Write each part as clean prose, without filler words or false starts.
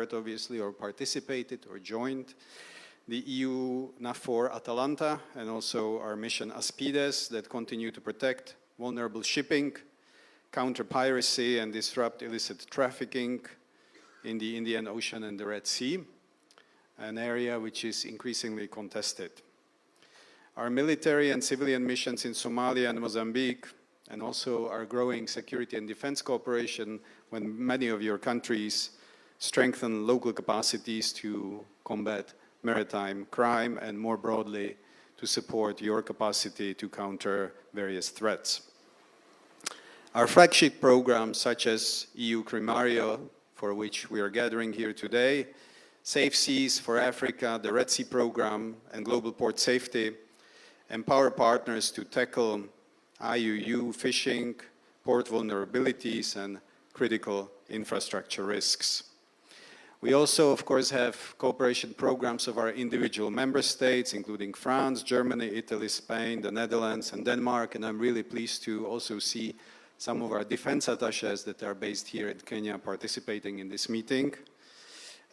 heard obviously, or participated or joined the EU NAVFOR Atalanta, and also our mission Aspides that continue to protect vulnerable shipping, counter piracy and disrupt illicit trafficking in the Indian Ocean and the Red Sea, an area which is increasingly contested. Our military and civilian missions in Somalia and Mozambique, and also our growing security and defense cooperation when many of your countries strengthen local capacities to combat maritime crime and more broadly to support your capacity to counter various threats. Our flagship programs such as EU Crimario, for which we are gathering here today, Safe Seas for Africa, the Red Sea Program and Global Port Safety empower partners to tackle IUU fishing, port vulnerabilities and critical infrastructure risks. We also, of course, have cooperation programs of our individual member states, including France, Germany, Italy, Spain, the Netherlands, and Denmark. And I'm really pleased to also see some of our defense attachés that are based here in Kenya participating in this meeting.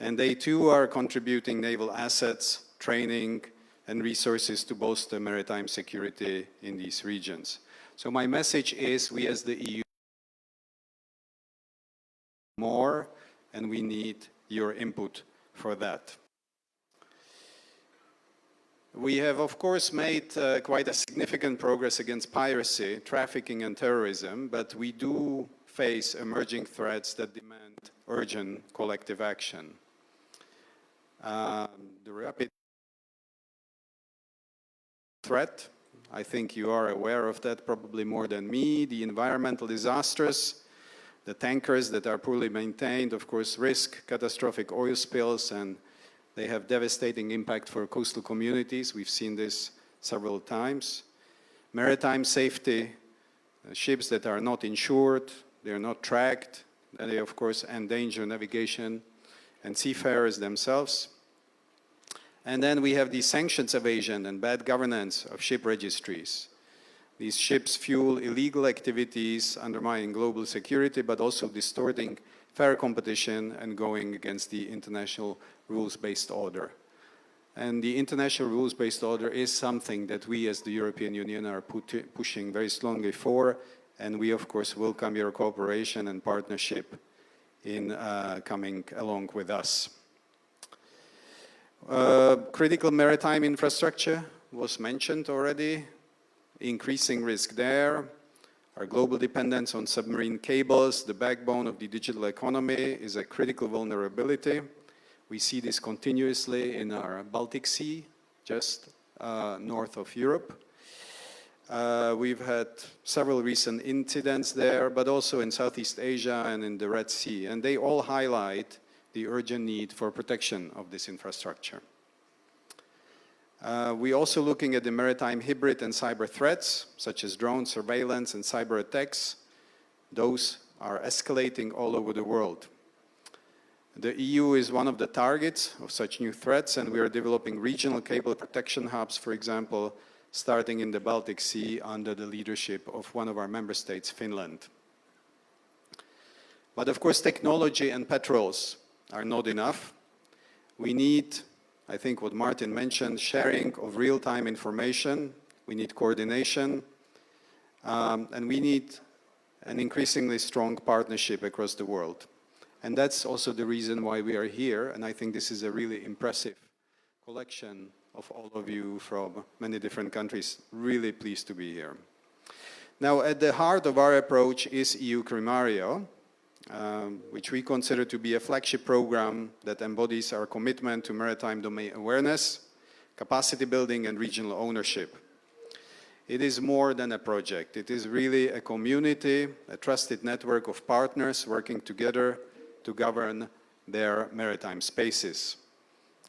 And they too are contributing naval assets, training, and resources to bolster maritime security in these regions. So my message is we as the EU more, and we need your input for that. We have, of course, made quite a significant progress against piracy, trafficking, and terrorism, but we do face emerging threats that demand urgent collective action. The rapid threat, I think you are aware of that probably more than me, the environmental disasters, the tankers that are poorly maintained, of course, risk catastrophic oil spills, and they have devastating impact for coastal communities. We've seen this several times. Maritime safety, ships that are not insured, they are not tracked, they of course endanger navigation and seafarers themselves. And then we have the sanctions evasion and bad governance of ship registries. These ships fuel illegal activities, undermining global security, but also distorting fair competition and going against the international rules-based order. And the international rules-based order is something that we as the European Union are pushing very strongly for, and we of course welcome your cooperation and partnership in coming along with us. Critical maritime infrastructure was mentioned already. Increasing risk there. Our global dependence on submarine cables, the backbone of the digital economy, is a critical vulnerability. We see this continuously in our Baltic Sea, just north of Europe. We've had several recent incidents there, but also in Southeast Asia and in the Red Sea, and they all highlight the urgent need for protection of this infrastructure. We're also looking at the maritime hybrid and cyber threats, such as drone surveillance and cyber attacks. Those are escalating all over the world. The EU is one of the targets of such new threats, and we are developing regional cable protection hubs, for example, starting in the Baltic Sea under the leadership of one of our member states, Finland. But of course, technology and patrols are not enough. We need, I think what Martin mentioned, sharing of real-time information. We need coordination, and we need an increasingly strong partnership across the world. And that's also the reason why we are here, and I think this is a really impressive collection of all of you from many different countries. Really pleased to be here. Now, at the heart of our approach is EU Crimario, which we consider to be a flagship program that embodies our commitment to maritime domain awareness, capacity building, and regional ownership. It is more than a project. It is really a community, a trusted network of partners working together to govern their maritime spaces.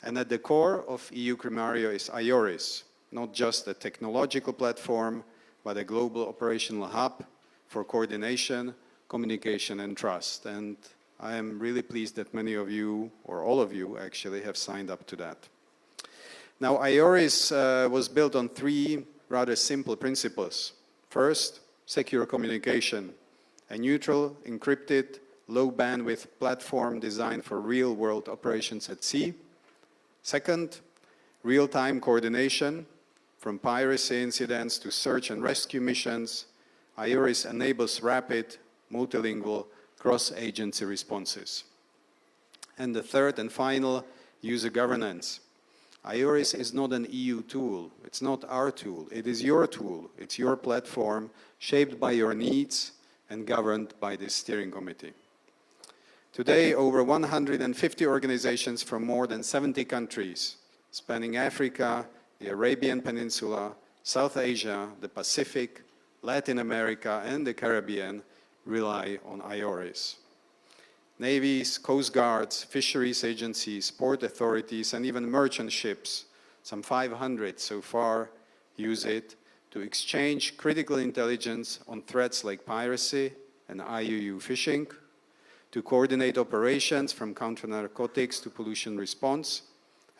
And at the core of EU Crimario is IORIS, not just a technological platform, but a global operational hub for coordination, communication and trust. And I am really pleased that many of you, or all of you actually, have signed up to that. Now, IORIS was built on three rather simple principles. First, secure communication. A neutral, encrypted, low bandwidth platform designed for real-world operations at sea. Second, real-time coordination, from piracy incidents to search and rescue missions. IORIS enables rapid, multilingual, cross-agency responses. And the third and final, user governance. IORIS is not an EU tool. It's not our tool. It is your tool. It's your platform, shaped by your needs and governed by this steering committee. Today, over 150 organizations from more than 70 countries, spanning Africa, the Arabian Peninsula, South Asia, the Pacific, Latin America, and the Caribbean, rely on IORIS. Navies, coast guards, fisheries agencies, port authorities, and even merchant ships, some 500 so far, use it to exchange critical intelligence on threats like piracy and IUU fishing, to coordinate operations from counter-narcotics to pollution response,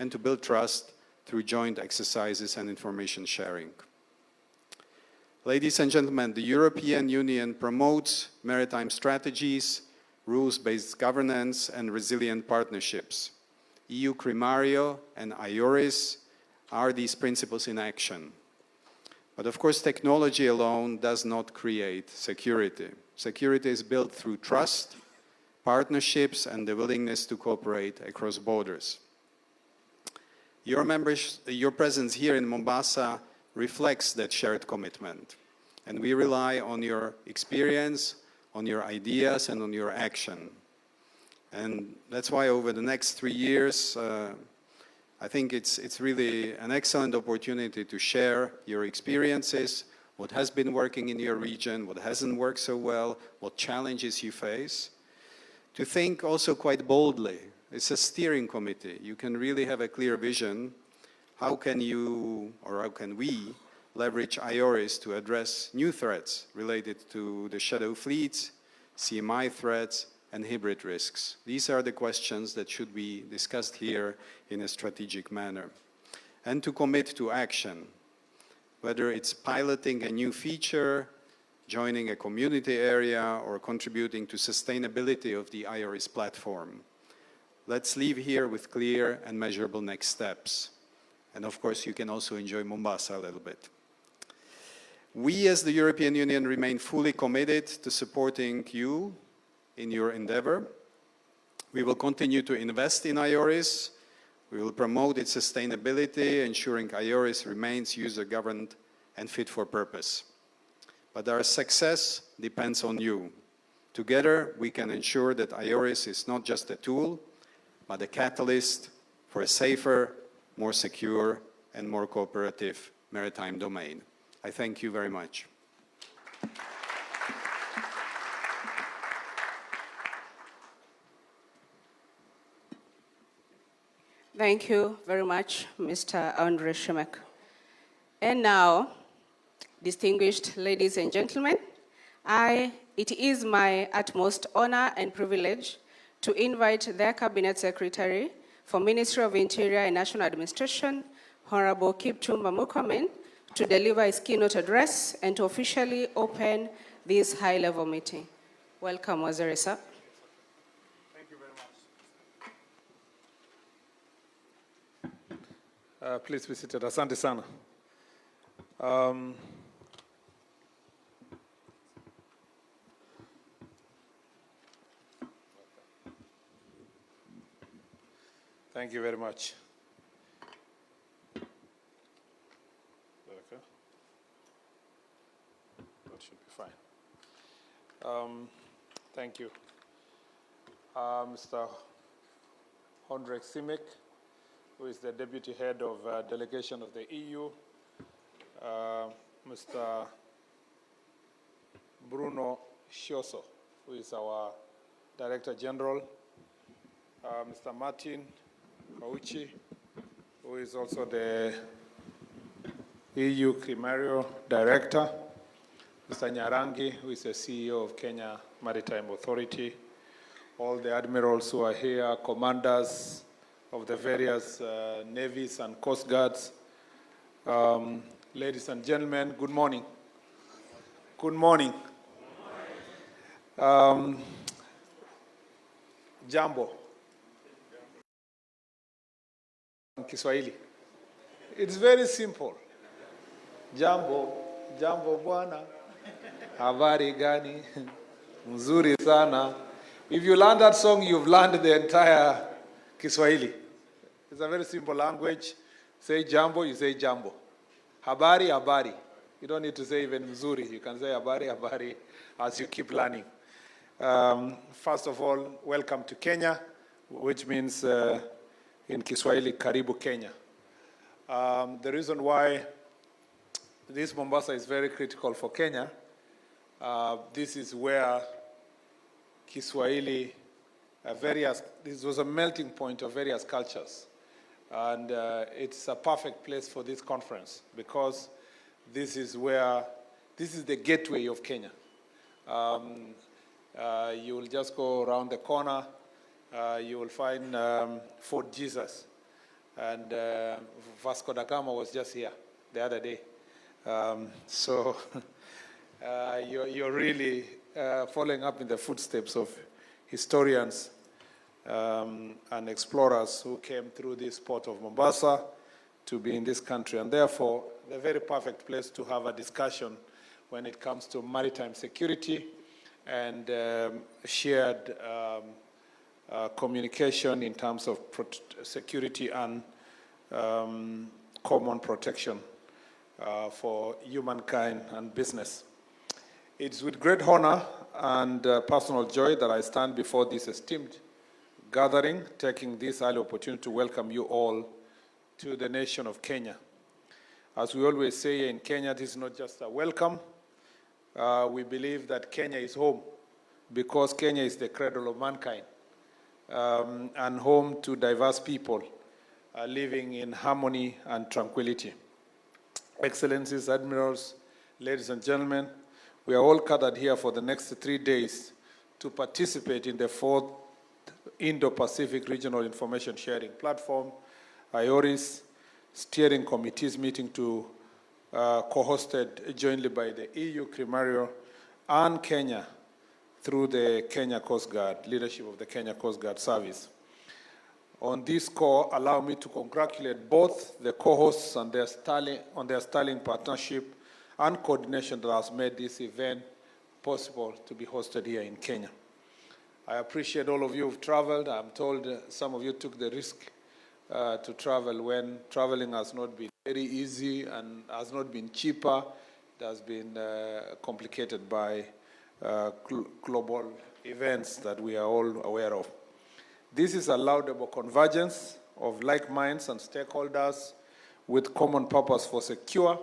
and to build trust through joint exercises and information sharing. Ladies and gentlemen, the European Union promotes maritime strategies, rules-based governance, and resilient partnerships. EU Crimario and IORIS are these principles in action. But of course, technology alone does not create security. Security is built through trust, partnerships, and the willingness to cooperate across borders. Your presence here in Mombasa reflects that shared commitment. And we rely on your experience, on your ideas, and on your action. And that's why over the next 3 years, I think it's really an excellent opportunity to share your experiences, what has been working in your region, what hasn't worked so well, what challenges you face. To think also quite boldly. It's a steering committee. You can really have a clear vision. How can you, or how can we, leverage IORIS to address new threats related to the shadow fleets, CMI threats, and hybrid risks? These are the questions that should be discussed here in a strategic manner. And to commit to action, whether it's piloting a new feature, joining a community area, or contributing to sustainability of the IORIS platform. Let's leave here with clear and measurable next steps. And of course, you can also enjoy Mombasa a little bit. We as the European Union remain fully committed to supporting you in your endeavor. We will continue to invest in IORIS. We will promote its sustainability, ensuring IORIS remains user-governed and fit for purpose. But our success depends on you. Together, we can ensure that IORIS is not just a tool, but a catalyst for a safer, more secure, and more cooperative maritime domain. I thank you very much. Thank you very much, Mr. Andre Shemek. And now, distinguished ladies and gentlemen, it is my utmost honor and privilege to invite their Cabinet Secretary for Ministry of Interior and National Administration, Honorable Kipchumba Murkomen, to deliver his keynote address and to officially open this high-level meeting. Welcome, Waziri, sir. Thank you very much. Please be seated. Asante sana. Thank you very much. Okay. That should be fine. Thank you. Mr. Hondrek Simek, who is the Deputy Head of Delegation of the EU, Mr. Bruno Scioso, who is our Director General, Mr. Martin Kauchi, who is also the EU Crimario Director, Mr. Nyarangi, who is the CEO of Kenya Maritime Authority, all the admirals who are here, commanders of the various navies and coast guards. Ladies and gentlemen, good morning. Good morning. Jambo. Kiswahili. It's very simple. Jambo, jambo bwana. Habari gani? Mzuri sana. If you learn that song, you've learned the entire Kiswahili. It's a very simple language. Say jambo, you say jambo. Habari, habari. You don't need to say even mzuri. You can say habari, habari as you keep learning. First of all, welcome to Kenya, which means in Kiswahili, Karibu Kenya. The reason why this Mombasa is very critical for Kenya, this is where Kiswahili, this was a melting point of various cultures. And it's a perfect place for this conference because this is the gateway of Kenya. You will just go around the corner, you will find Fort Jesus. And Vasco da Gama was just here the other day. So you're really following up in the footsteps of historians and explorers who came through this port of Mombasa to be in this country. And therefore, the very perfect place to have a discussion when it comes to maritime security and shared communication in terms of security and common protection for humankind and business. It's with great honor and personal joy that I stand before this esteemed gathering, taking this early opportunity to welcome you all to the nation of Kenya. As we always say in Kenya, this is not just a welcome. We believe that Kenya is home because Kenya is the cradle of mankind and home to diverse people living in harmony and tranquility. Excellencies, admirals, ladies and gentlemen, we are all gathered here for the next 3 days to participate in the 4th Indo-Pacific Regional Information Sharing Platform, IORIS, steering committees meeting co-hosted jointly by the EU, Crimario, and Kenya through the Kenya Coast Guard, leadership of the Kenya Coast Guard Service. On this score, allow me to congratulate both the co-hosts on their sterling partnership and coordination that has made this event possible to be hosted here in Kenya. I appreciate all of you who've traveled. I'm told some of you took the risk to travel when traveling has not been very easy and has not been cheaper. It has been complicated by global events that we are all aware of. This is a laudable convergence of like minds and stakeholders with common purpose for secure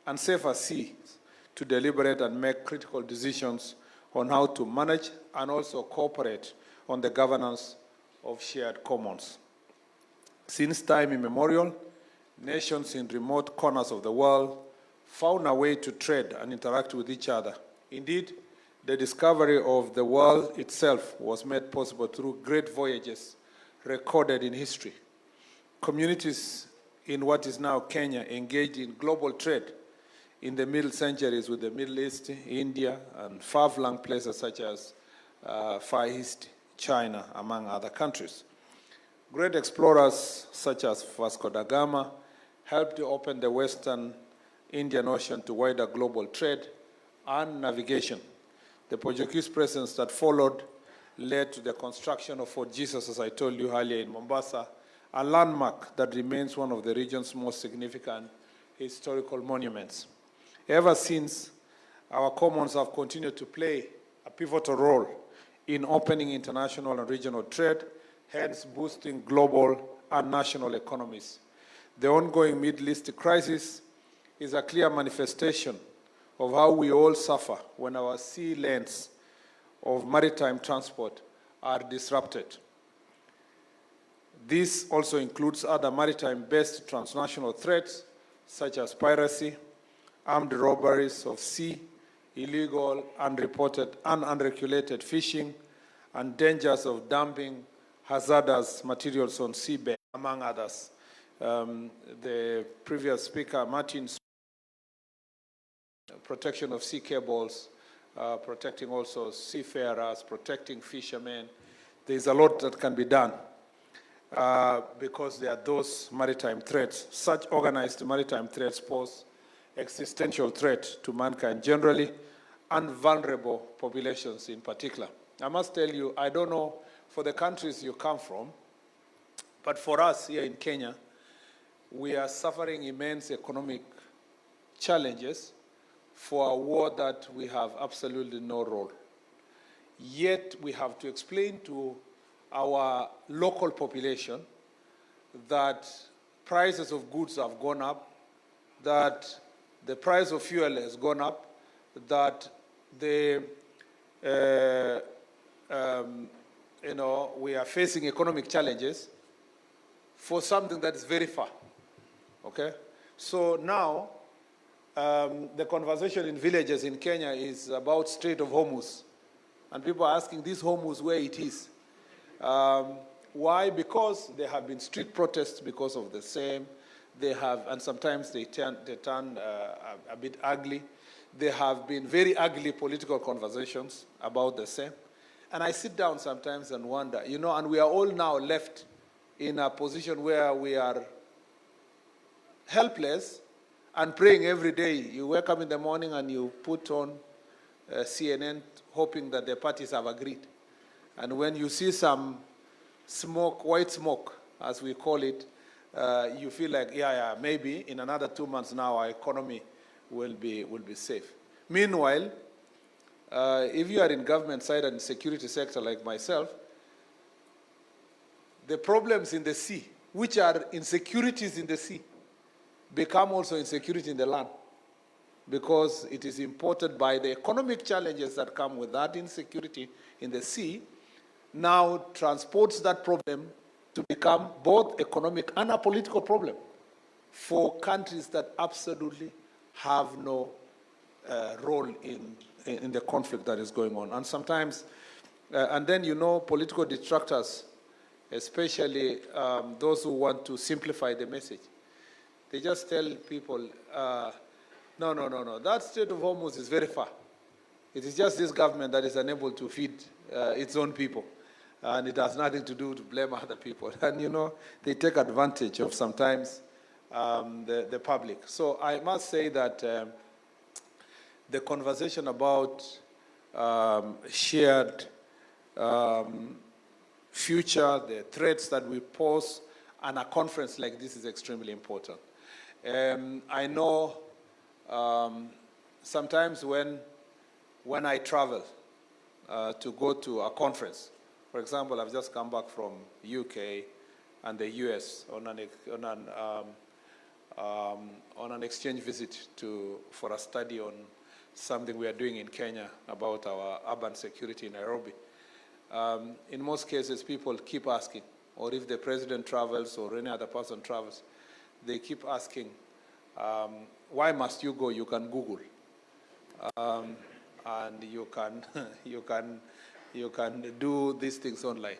and safer seas to deliberate and make critical decisions on how to manage and also cooperate on the governance of shared commons. Since time immemorial, nations in remote corners of the world found a way to trade and interact with each other. Indeed, the discovery of the world itself was made possible through great voyages recorded in history. Communities in what is now Kenya engaged in global trade in the middle centuries with the Middle East, India, and far-flung places such as Far East, China, among other countries. Great explorers such as Vasco da Gama helped to open the Western Indian Ocean to wider global trade and navigation. The Portuguese presence that followed led to the construction of Fort Jesus, as I told you earlier, in Mombasa, a landmark that remains one of the region's most significant historical monuments. Ever since, our commons have continued to play a pivotal role in opening international and regional trade, hence boosting global and national economies. The ongoing Middle East crisis is a clear manifestation of how we all suffer when our sea lanes of maritime transport are disrupted. This also includes other maritime-based transnational threats, such as piracy, armed robberies of sea, illegal, unreported, and unregulated fishing, and dangers of dumping hazardous materials on seabed, among others. The previous speaker, Martin's protection of sea cables, protecting also seafarers, protecting fishermen. there's a lot that can be done because there are those maritime threats. Such organized maritime threats pose existential threat to mankind generally and vulnerable populations in particular. I must tell you, I don't know for the countries you come from, but for us here in Kenya, we are suffering immense economic challenges for a war that we have absolutely no role. Yet we have to explain to our local population that prices of goods have gone up, that the price of fuel has gone up, that the we are facing economic challenges for something that is very far. Okay, so now the conversation in villages in Kenya is about Strait of Hormuz, and people are asking this Hormuz where it is. Why? Because there have been street protests because of the same. They have, and sometimes they turn a bit ugly. There have been very ugly political conversations about the same. And I sit down sometimes and wonder, and we are all now left in a position where we are helpless and praying every day. You wake up in the morning and you put on CNN hoping that the parties have agreed. And when you see some smoke, white smoke, as we call it, you feel like, maybe in another 2 months now our economy will be safe. Meanwhile, if you are in government side and security sector like myself, the problems in the sea, which are insecurities in the sea, become also insecurity in the land, because it is imported by the economic challenges that come with that insecurity in the sea, now transports that problem to become both economic and a political problem for countries that absolutely have no role in the conflict that is going on. And sometimes, and then political detractors, especially those who want to simplify the message, they just tell people, no, that Strait of Hormuz is very far. It is just this government that is unable to feed its own people. And it has nothing to do to blame other people. And, they take advantage of sometimes the public. So I must say that the conversation about shared future, the threats that we pose, and a conference like this is extremely important. I know sometimes when I travel to go to a conference, for example, I've just come back from UK and the US on an exchange visit for a study on something we are doing in Kenya about our urban security in Nairobi. In most cases, people keep asking, or if the president travels or any other person travels, they keep asking, why must you go? You can Google. And you can do these things online.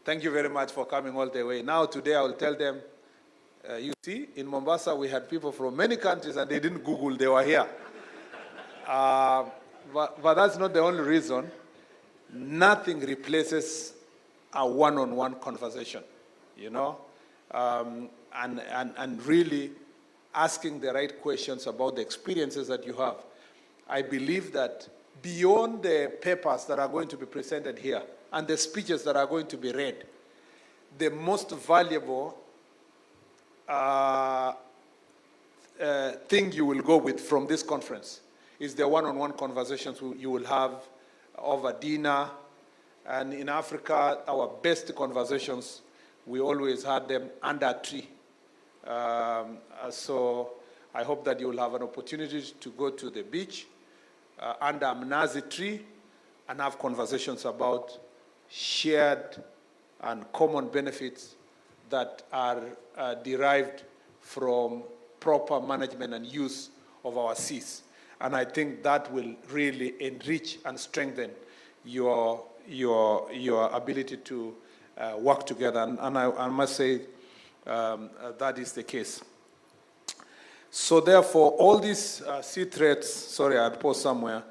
Thank you very much for coming all the way. Now today I will tell them, you see, in Mombasa we had people from many countries and they didn't Google, they were here. But that's not the only reason. Nothing replaces a one-on-one conversation, and really asking the right questions about the experiences that you have. I believe that beyond the papers that are going to be presented here and the speeches that are going to be read, the most valuable thing you will go with from this conference is the one-on-one conversations you will have over dinner. And in Africa, our best conversations, we always had them under a tree. So I hope that you will have an opportunity to go to the beach under a mnazi tree and have conversations about shared and common benefits that are derived from proper management and use of our seas. And I think that will really enrich and strengthen your ability to work together. And I must say that is the case. So therefore, all these sea threats, sorry, I had paused somewhere,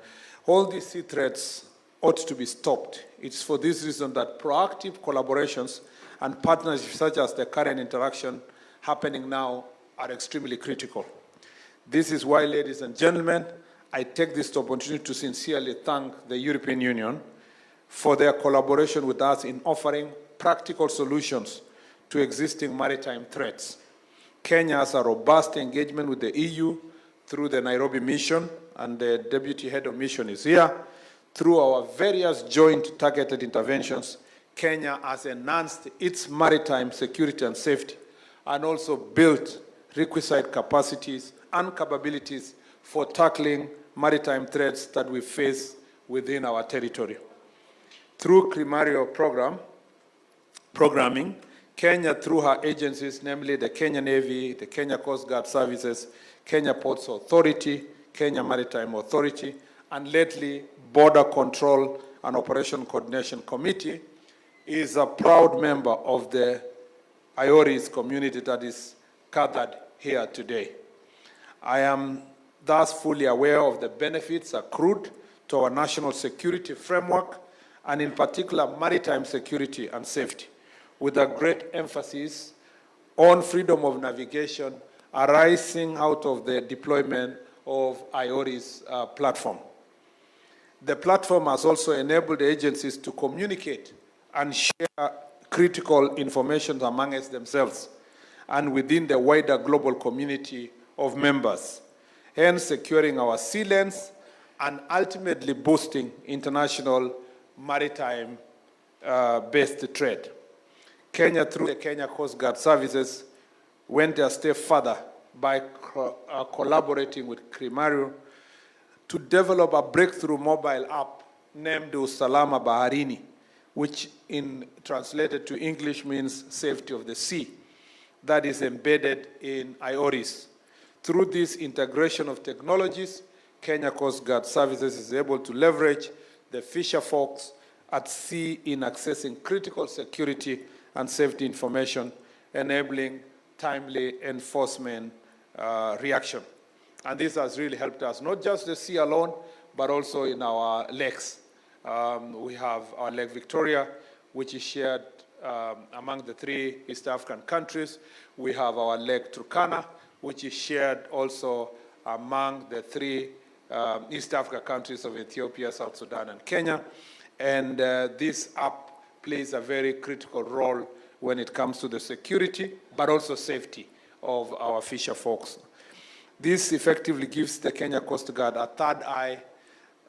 all these sea threats ought to be stopped It's for this reason that proactive collaborations and partnerships such as the current interaction happening now are extremely critical. This is why, ladies and gentlemen, I take this opportunity to sincerely thank the European Union for their collaboration with us in offering practical solutions to existing maritime threats. Kenya has a robust engagement with the EU through the Nairobi mission, and the Deputy Head of Mission is here. Through our various joint targeted interventions, Kenya has enhanced its maritime security and safety and also built requisite capacities and capabilities for tackling maritime threats that we face within our territory. Through Primario programming, Kenya, through her agencies, namely the Kenya Navy, the Kenya Coast Guard Services, Kenya Ports Authority, Kenya Maritime Authority, and lately Border Control and Operation Coordination Committee, is a proud member of the IORIS community that is gathered here today. I am thus fully aware of the benefits accrued to our national security framework, and in particular maritime security and safety, with a great emphasis on freedom of navigation arising out of the deployment of IORIS platform. The platform has also enabled agencies to communicate and share critical information amongst themselves and within the wider global community of members, hence securing our sea lanes and ultimately boosting international maritime-based trade. Kenya, through the Kenya Coast Guard Services, went a step further by collaborating with Primario to develop a breakthrough mobile app named Usalama Baharini, which translated to English means safety of the sea, that is embedded in IORIS. Through this integration of technologies, Kenya Coast Guard Services is able to leverage the fisher folks at sea in accessing critical security and safety information, enabling timely enforcement reaction. And this has really helped us, not just the sea alone, but also in our lakes. We have our Lake Victoria, which is shared among the 3 East African countries. We have our Lake Turkana, which is shared also among the 3 East Africa countries of Ethiopia, South Sudan, and Kenya. And this app plays a very critical role when it comes to the security, but also safety of our fisher folks. This effectively gives the Kenya Coast Guard a third eye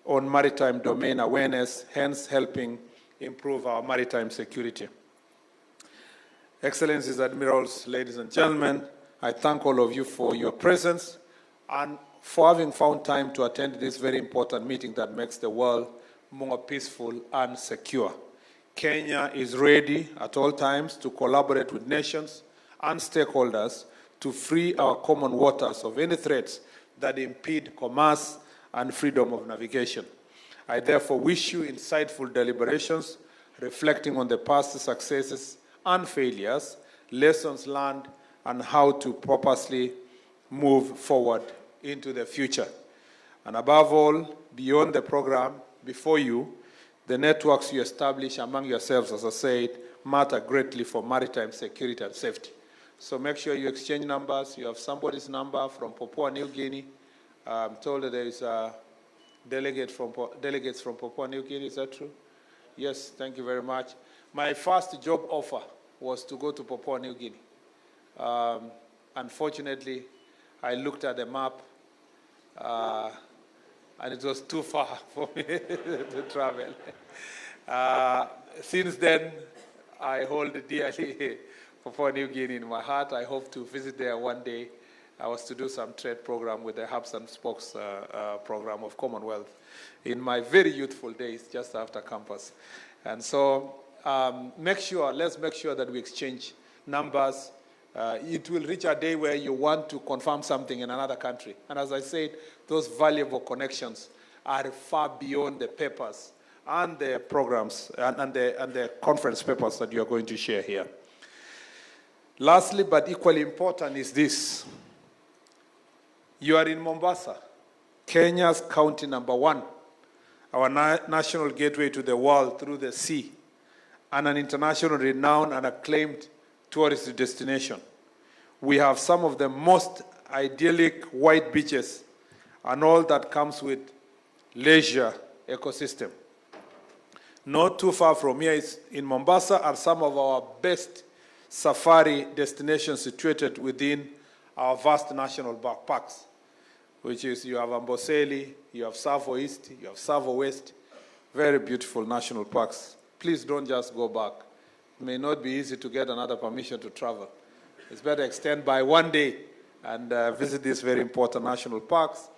on maritime domain awareness, hence helping improve our maritime security. Excellencies, Admirals, ladies and gentlemen, I thank all of you for your presence and for having found time to attend this very important meeting that makes the world more peaceful and secure. Kenya is ready at all times to collaborate with nations and stakeholders to free our common waters of any threats that impede commerce and freedom of navigation. I therefore wish you insightful deliberations reflecting on the past successes and failures, lessons learned, and how to purposely move forward into the future. And above all, beyond the program before you, the networks you establish among yourselves, as I said, matter greatly for maritime security and safety. So make sure you exchange numbers. You have somebody's number from Papua New Guinea. I'm told that there is a delegates from Papua New Guinea. Is that true? Yes, thank you very much. My first job offer was to go to Papua New Guinea. Unfortunately, I looked at the map and it was too far for me to travel. Since then, I hold dearly Papua New Guinea in my heart. I hope to visit there one day. I was to do some trade program with the Hubs and Spokes program of Commonwealth in my very youthful days, just after campus. And so let's make sure that we exchange numbers. It will reach a day where you want to confirm something in another country. And as I said, those valuable connections are far beyond the papers and the programs and the conference papers that you are going to share here. Lastly, but equally important, is this. You are in Mombasa, Kenya's county #1, our national gateway to the world through the sea, and an international renowned and acclaimed tourist destination. We have some of the most idyllic white beaches and all that comes with leisure ecosystem. Not too far from here is in Mombasa are some of our best safari destinations situated within our vast national parks, which is you have Amboseli, you have Savo East, you have Savo West, very beautiful national parks. Please don't just go back. It may not be easy to get another permission to travel. It's better extend by one day and visit these very important national parks,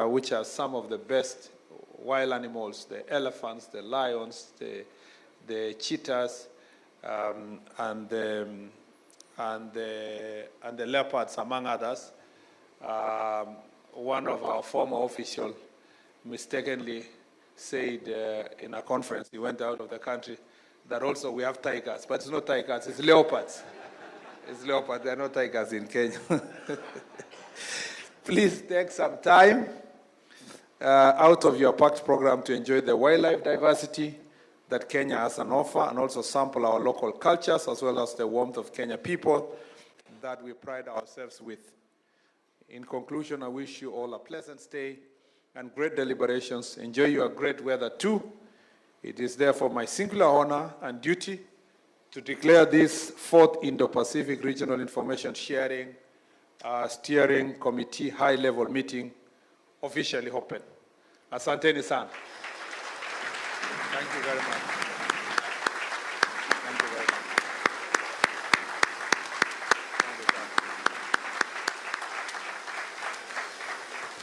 which are some of the best wild animals, the elephants, the lions, the cheetahs, and the leopards, among others. One of our former officials mistakenly said in a conference, he went out of the country, that also we have tigers, but it's not tigers, it's leopards. It's leopards, there are no tigers in Kenya. Please take some time out of your parks program to enjoy the wildlife diversity that Kenya has on offer, and also sample our local cultures as well as the warmth of Kenya people that we pride ourselves with. In conclusion, I wish you all a pleasant stay and great deliberations. Enjoy your great weather too. It is therefore my singular honor and duty to declare this 4th Indo-Pacific Regional Information Sharing Steering Committee high-level meeting officially open. Asanteni sana. Thank you very much. Thank you very much.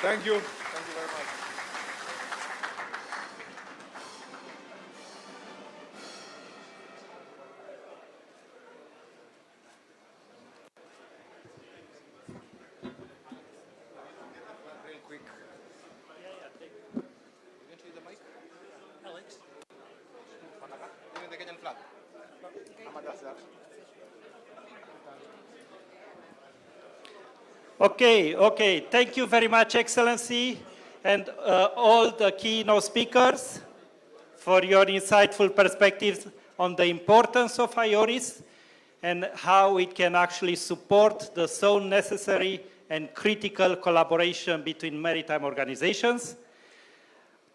Thank you. Thank you very much. Real quick. Eventually the mic. Alex. Even the Kenyan flag. Okay. Thank you very much, Excellency, and all the keynote speakers for your insightful perspectives on the importance of IORIS and how it can actually support the so necessary and critical collaboration between maritime organizations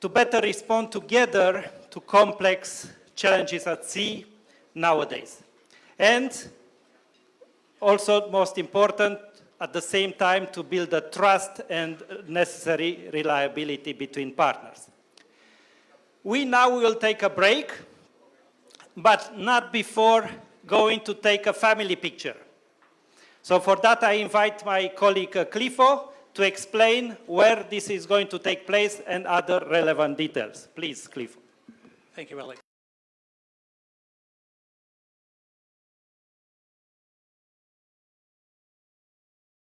to better respond together to complex challenges at sea nowadays. And also, most important, at the same time, to build the trust and necessary reliability between partners. We now will take a break, but not before going to take a family picture. So for that, I invite my colleague Cliffo to explain where this is going to take place and other relevant details. Please, Cliffo. Thank you, Alex.